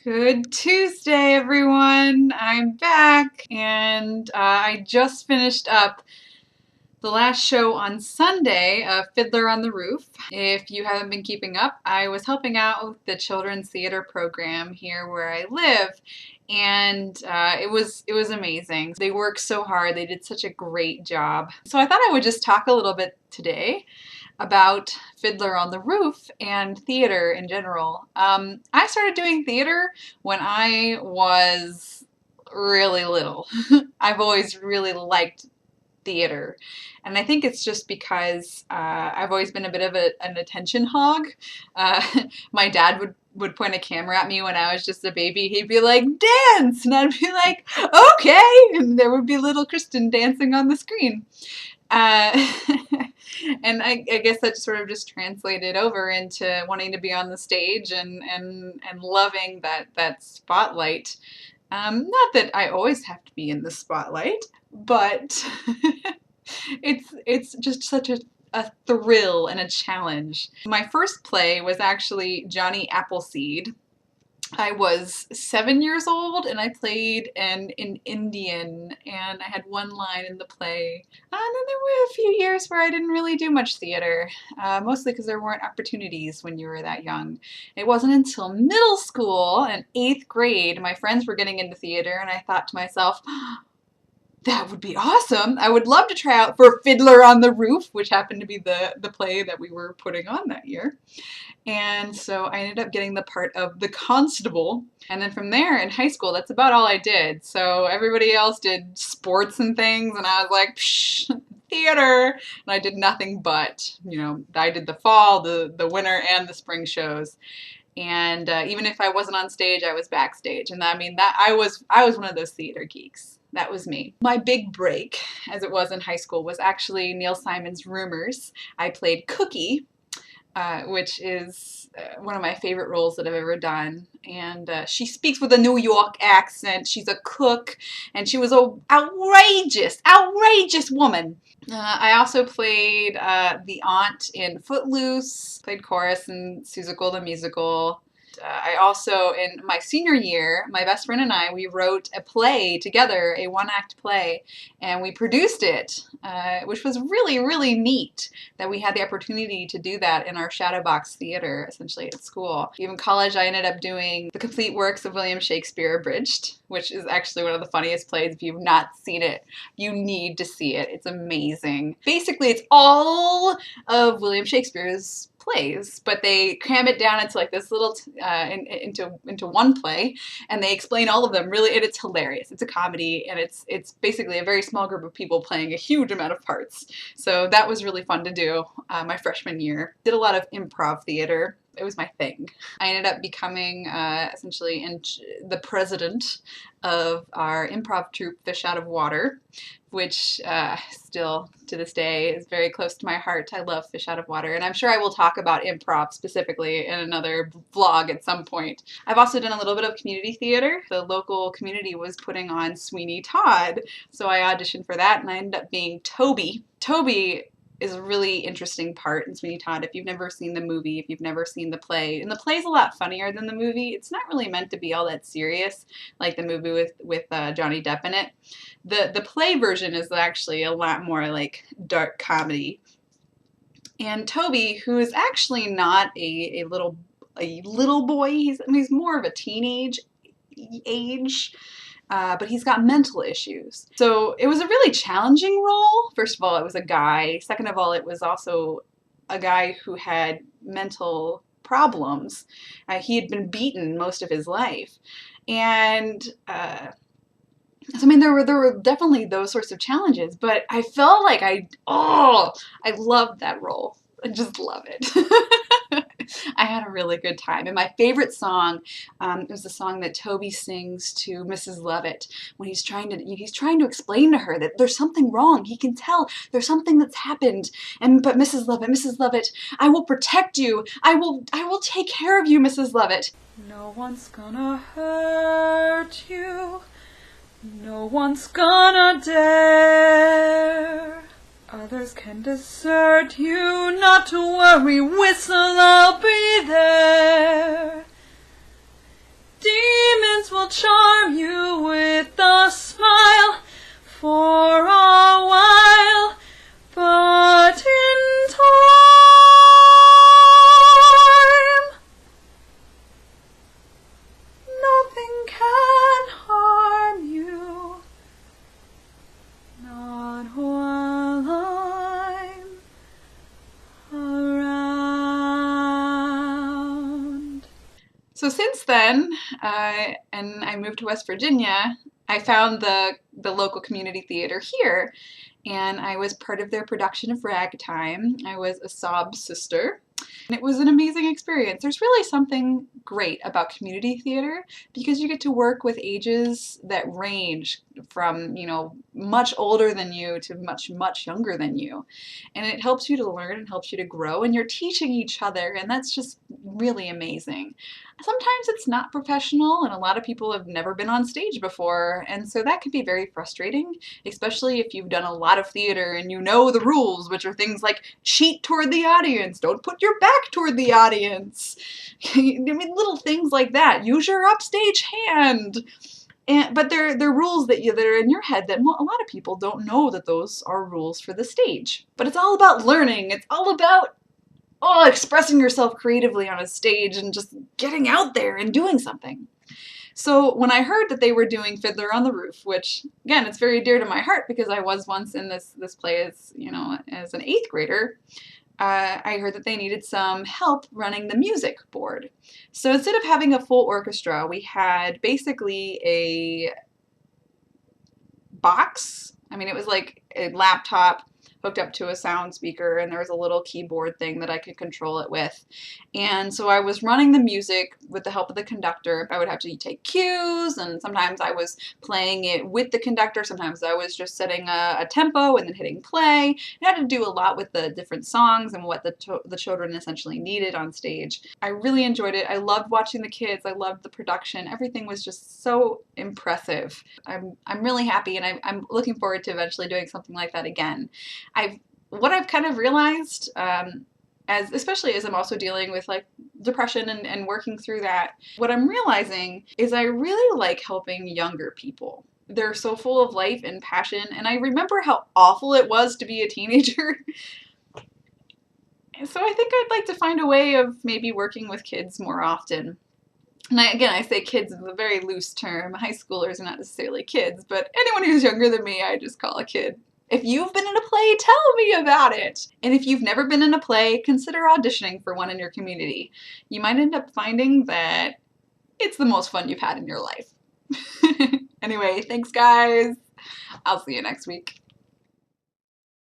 Good Tuesday, everyone. I'm back, and I just finished up the last show on Sunday of Fiddler on the Roof. If you haven't been keeping up, I was helping out with the children's theater program here where I live, and it was amazing. They worked so hard. They did such a great job. So I thought I would just talk a little bit today about Fiddler on the Roof and theater in general. I started doing theater when I was really little. I've always really liked theater, and I think it's just because I've always been a bit of an attention hog. Uh, my dad would point a camera at me when I was just a baby. He'd be like, "Dance!" And I'd be like, "Okay!" And there would be little Kristen dancing on the screen. Uh, and I guess that sort of just translated over into wanting to be on the stage and loving that spotlight. Not that I always have to be in the spotlight, but it's just such a thrill and a challenge. My first play was actually Johnny Appleseed. I was 7 years old, and I played an Indian, and I had one line in the play. And then there were a few years where I didn't really do much theater, mostly because there weren't opportunities when you were that young. It wasn't until middle school and 8th grade my friends were getting into theater, and I thought to myself, that would be awesome. I would love to try out for Fiddler on the Roof, which happened to be the play that we were putting on that year. And so I ended up getting the part of the constable. And then from there in high school, that's about all I did. So everybody else did sports and things, and I was like, psh, theater. And I did nothing but, I did the fall, the winter, and the spring shows. And even if I wasn't on stage, I was backstage. And that I was one of those theater geeks. That was me. My big break, as it was in high school, was actually Neil Simon's Rumors. I played Cookie, which is one of my favorite roles that I've ever done. And she speaks with a New York accent. She's a cook, and she was an outrageous woman. I also played the aunt in Footloose, played chorus in Seussical the Musical. I also, in my senior year, my best friend and I, we wrote a play together, a one-act play, and we produced it, which was really, really neat that we had the opportunity to do that in our shadow box theater, essentially, at school. Even college, I ended up doing the complete works of William Shakespeare abridged, which is actually one of the funniest plays. If you've not seen it, you need to see it. It's amazing. Basically, it's all of William Shakespeare's plays, but they cram it down into like this little into one play, and they explain all of them really, and it's hilarious. It's a comedy, and it's basically a very small group of people playing a huge amount of parts. So that was really fun to do my freshman year. Did a lot of improv theater. It was my thing. I ended up becoming essentially the president of our improv troupe, Fish Out of Water, which still to this day is very close to my heart. I love Fish Out of Water, and I'm sure I will talk about improv specifically in another vlog at some point. I've also done a little bit of community theater. The local community was putting on Sweeney Todd, so I auditioned for that, and I ended up being Toby. Toby is a really interesting part in Sweeney Todd. If you've never seen the movie, if you've never seen the play, and the play's a lot funnier than the movie. It's not really meant to be all that serious, like the movie with Johnny Depp in it. The play version is actually a lot more like dark comedy. And Toby, who is actually not a little boy, he's more of a teenage age. But he's got mental issues. So it was a really challenging role. First of all, it was a guy. Second of all, it was also a guy who had mental problems. He had been beaten most of his life. And there were definitely those sorts of challenges, but I felt like I loved that role. I just love it. I had a really good time. And my favorite song was the song that Toby sings to Mrs. Lovett when he's trying to explain to her that there's something wrong. He can tell there's something that's happened. But Mrs. Lovett, I will protect you. I will take care of you, Mrs. Lovett. No one's gonna hurt you. No one's gonna dare. Others can desert you, not to worry, whistle, I'll be there. Deep words will charm you with a smile for a while, but in time, nothing can harm you, not while I'm around. So since then, and I moved to West Virginia, I found the local community theater here, and I was part of their production of Ragtime. I was a sob sister, and it was an amazing experience. There's really something great about community theater because you get to work with ages that range from, you know, much older than you to much, much younger than you. And it helps you to learn and helps you to grow, and you're teaching each other, and that's just really amazing. Sometimes it's not professional, and a lot of people have never been on stage before, and so that can be very frustrating, especially if you've done a lot of theater and you know the rules, which are things like cheat toward the audience, don't put your back toward the audience. I mean, little things like that. Use your upstage hand. But they're rules that are in your head that a lot of people don't know that those are rules for the stage. But it's all about learning. It's all about expressing yourself creatively on a stage and just getting out there and doing something. So when I heard that they were doing Fiddler on the Roof, which again, it's very dear to my heart because I was once in this play as, you know, as an 8th grader, I heard that they needed some help running the music board. So instead of having a full orchestra, we had basically a box. I mean, it was like a laptop hooked up to a sound speaker, and there was a little keyboard thing that I could control it with. And so I was running the music with the help of the conductor. I would have to take cues, and sometimes I was playing it with the conductor. Sometimes I was just setting a tempo and then hitting play. I had to do a lot with the different songs and what the children essentially needed on stage. I really enjoyed it. I loved watching the kids. I loved the production. Everything was just so impressive. I'm really happy, and I'm looking forward to eventually doing something like that again. What I've kind of realized, especially as I'm also dealing with like depression and working through that, what I'm realizing is I really like helping younger people. They're so full of life and passion, and I remember how awful it was to be a teenager. And so I think I'd like to find a way of maybe working with kids more often. And I say kids is a very loose term. High schoolers are not necessarily kids, but anyone who's younger than me, I just call a kid. If you've been in a play, tell me about it. And if you've never been in a play, consider auditioning for one in your community. You might end up finding that it's the most fun you've had in your life. Anyway, thanks guys. I'll see you next week.